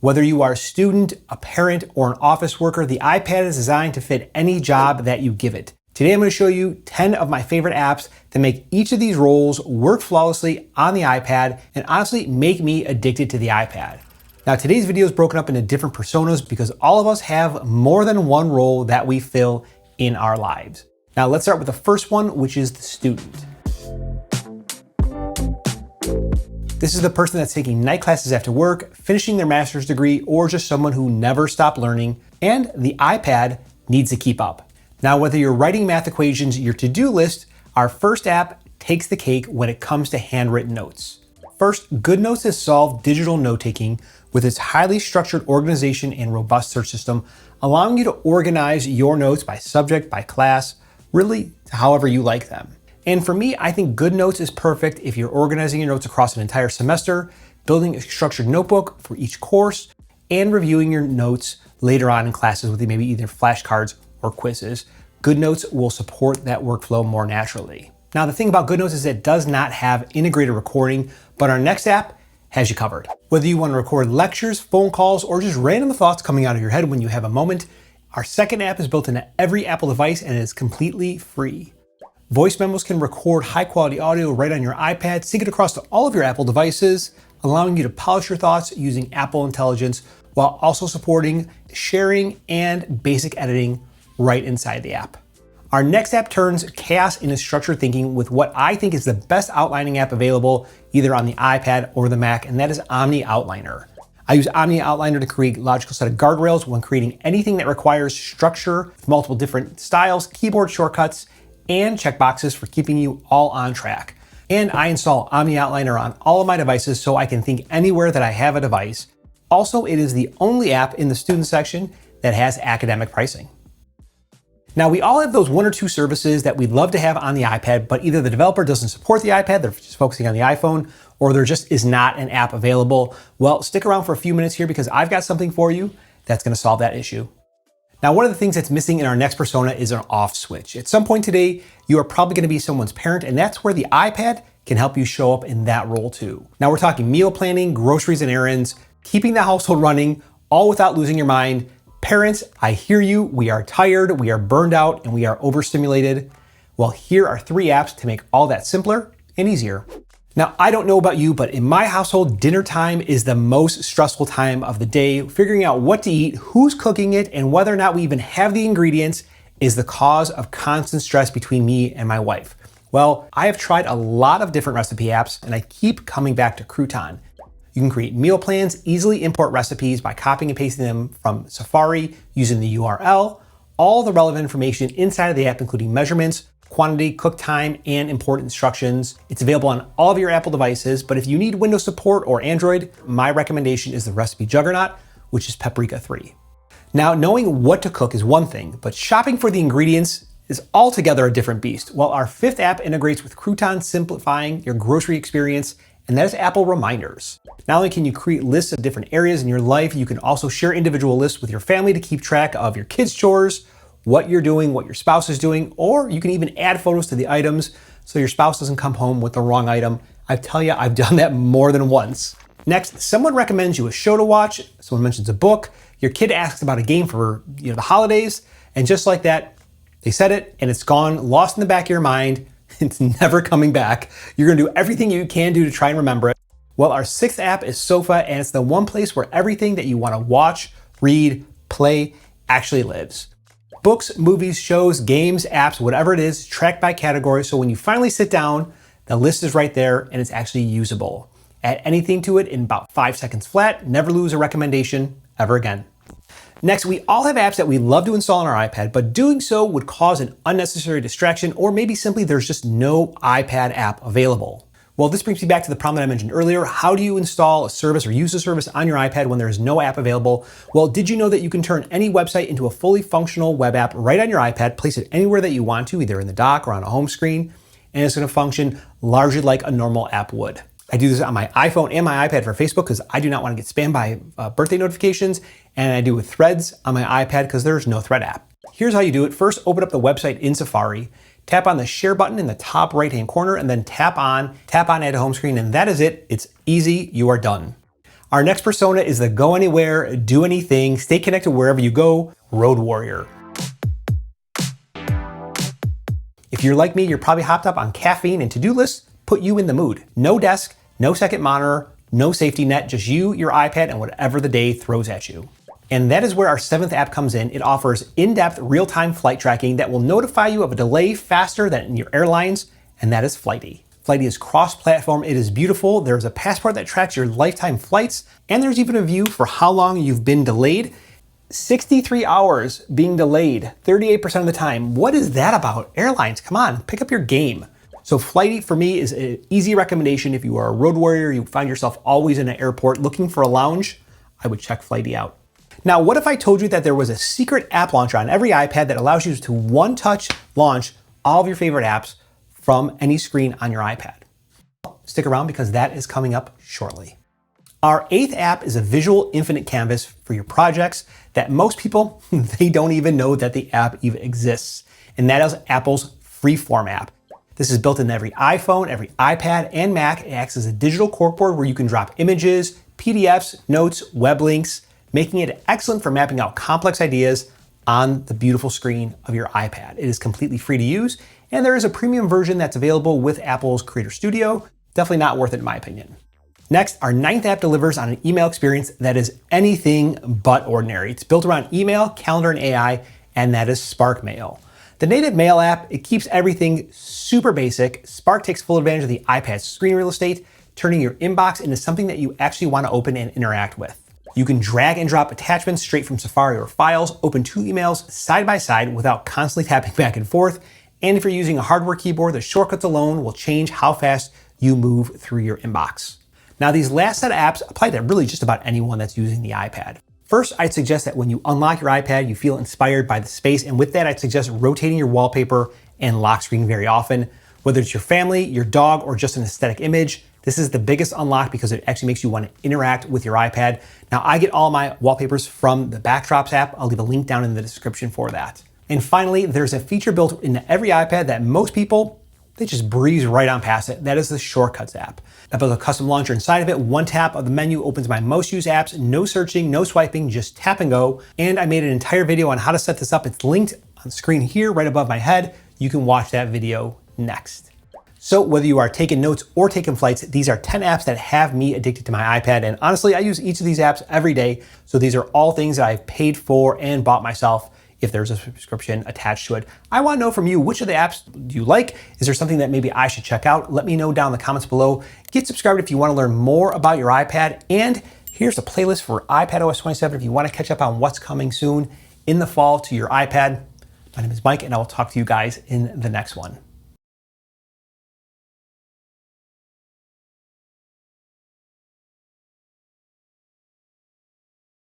Whether you are a student, a parent, or an office worker, the iPad is designed to fit any job that you give it. Today I'm going to show you 10 of my favorite apps that make each of these roles work flawlessly on the iPad and honestly make me addicted to the iPad. Now today's video is broken up into different personas because all of us have more than one role that we fill in our lives. Now let's start with the first one, which is the student. This is the person that's taking night classes after work, finishing their master's degree, or just someone who never stopped learning, and the iPad needs to keep up. Now, whether you're writing math equations, your to-do list, our first app takes the cake when it comes to handwritten notes. First, GoodNotes has solved digital note-taking with its highly structured organization and robust search system, allowing you to organize your notes by subject, by class, really however you like them. And for me, I think GoodNotes is perfect if you're organizing your notes across an entire semester, building a structured notebook for each course, and reviewing your notes later on in classes with maybe either flashcards or quizzes. GoodNotes will support that workflow more naturally. Now, the thing about GoodNotes is it does not have integrated recording, but our next app has you covered. Whether you want to record lectures, phone calls, or just random thoughts coming out of your head when you have a moment, our second app is built into every Apple device and it is completely free. Voice memos can record high-quality audio right on your iPad, sync it across to all of your Apple devices, allowing you to polish your thoughts using Apple Intelligence while also supporting sharing and basic editing right inside the app. Our next app turns chaos into structured thinking with what I think is the best outlining app available either on the iPad or the Mac, and that is Omni Outliner. I use Omni Outliner to create a logical set of guardrails when creating anything that requires structure with multiple different styles, keyboard shortcuts, and checkboxes for keeping you all on track. And I install Omni Outliner on all of my devices so I can think anywhere that I have a device. Also, it is the only app in the student section that has academic pricing. Now, we all have those one or two services that we'd love to have on the iPad, but either the developer doesn't support the iPad, they're just focusing on the iPhone, or there just is not an app available. Well, stick around for a few minutes here because I've got something for you that's going to solve that issue. Now, one of the things that's missing in our next persona is an off switch. At some point today, you are probably going to be someone's parent, and that's where the iPad can help you show up in that role too. Now, we're talking meal planning, groceries and errands, keeping the household running, all without losing your mind. Parents, I hear you. We are tired, we are burned out, and we are overstimulated. Well, here are 3 apps to make all that simpler and easier. Now, I don't know about you, but in my household, dinner time is the most stressful time of the day. Figuring out what to eat, who's cooking it, and whether or not we even have the ingredients is the cause of constant stress between me and my wife. Well, I have tried a lot of different recipe apps, and I keep coming back to Crouton. You can create meal plans, easily import recipes by copying and pasting them from Safari using the URL, all the relevant information inside of the app, including measurements, quantity, cook time, and important instructions. It's available on all of your Apple devices, but if you need Windows support or Android, my recommendation is the recipe juggernaut, which is Paprika 3. Now, knowing what to cook is one thing, but shopping for the ingredients is altogether a different beast. Well, our 5th app integrates with Crouton, simplifying your grocery experience, and that is Apple Reminders. Not only can you create lists of different areas in your life, you can also share individual lists with your family to keep track of your kids' chores, what you're doing, what your spouse is doing, or you can even add photos to the items so your spouse doesn't come home with the wrong item. I tell you, I've done that more than once. Next, someone recommends you a show to watch, someone mentions a book, your kid asks about a game for the holidays, and just like that, they said it and it's gone, lost in the back of your mind. It's never coming back. You're gonna do everything you can do to try and remember it. Well, our 6th app is Sofa, and it's the one place where everything that you wanna watch, read, play actually lives. Books, movies, shows, games, apps, whatever it is, tracked by category. So when you finally sit down, the list is right there and it's actually usable. Add anything to it in about 5 seconds flat, never lose a recommendation ever again. Next, we all have apps that we love to install on our iPad, but doing so would cause an unnecessary distraction, or maybe simply there's just no iPad app available. Well, this brings me back to the problem that I mentioned earlier. How do you install a service or use a service on your iPad when there is no app available? Well, did you know that you can turn any website into a fully functional web app right on your iPad, place it anywhere that you want to, either in the dock or on a home screen, and it's going to function largely like a normal app would. I do this on my iPhone and my iPad for Facebook because I do not want to get spammed by birthday notifications, and I do with Threads on my iPad because there's no Thread app. Here's how you do it. First, open up the website in Safari, tap on the share button in the top right-hand corner, and then tap on add to home screen, and that is it. It's easy, you are done. Our next persona is the go anywhere, do anything, stay connected wherever you go, road warrior. If you're like me, you're probably hopped up on caffeine, and to-do lists put you in the mood. No desk, no second monitor, no safety net, just you, your iPad, and whatever the day throws at you. And that is where our 7th app comes in. It offers in-depth real-time flight tracking that will notify you of a delay faster than in your airlines, and that is Flighty. Flighty is cross-platform, it is beautiful, there's a passport that tracks your lifetime flights, and there's even a view for how long you've been delayed. 63 hours being delayed, 38% of the time. What is that about? Airlines, come on, pick up your game. So Flighty for me is an easy recommendation. If you are a road warrior, you find yourself always in an airport looking for a lounge, I would check Flighty out. Now, what if I told you that there was a secret app launcher on every iPad that allows you to one-touch launch all of your favorite apps from any screen on your iPad? Stick around because that is coming up shortly. Our 8th app is a visual infinite canvas for your projects that most people, they don't even know that the app even exists. And that is Apple's Freeform app. This is built in every iPhone, every iPad, and Mac. It acts as a digital corkboard where you can drop images, PDFs, notes, web links, making it excellent for mapping out complex ideas on the beautiful screen of your iPad. It is completely free to use, and there is a premium version that's available with Apple's Creator Studio. Definitely not worth it in my opinion. Next, our 9th app delivers on an email experience that is anything but ordinary. It's built around email, calendar, and AI, and that is Spark Mail. The native mail app, it keeps everything super basic. Spark takes full advantage of the iPad's screen real estate, turning your inbox into something that you actually want to open and interact with. You can drag and drop attachments straight from Safari or Files, open 2 emails side by side without constantly tapping back and forth. And if you're using a hardware keyboard, the shortcuts alone will change how fast you move through your inbox. Now, these last set of apps apply to really just about anyone that's using the iPad. First, I'd suggest that when you unlock your iPad, you feel inspired by the space. And with that, I'd suggest rotating your wallpaper and lock screen very often. Whether it's your family, your dog, or just an aesthetic image, this is the biggest unlock because it actually makes you want to interact with your iPad. Now, I get all my wallpapers from the Backdrops app. I'll leave a link down in the description for that. And finally, there's a feature built into every iPad that most people, they just breeze right on past it. That is the Shortcuts app. I built a custom launcher inside of it. One tap of the menu opens my most used apps. No searching, no swiping, just tap and go. And I made an entire video on how to set this up. It's linked on the screen here, right above my head. You can watch that video next. So whether you are taking notes or taking flights, these are 10 apps that have me addicted to my iPad. And honestly, I use each of these apps every day. So these are all things that I've paid for and bought myself if there's a subscription attached to it. I want to know from you, which of the apps do you like? Is there something that maybe I should check out? Let me know down in the comments below. Get subscribed if you want to learn more about your iPad. And here's a playlist for iPadOS 27 if you want to catch up on what's coming soon in the fall to your iPad. My name is Mike, and I will talk to you guys in the next one.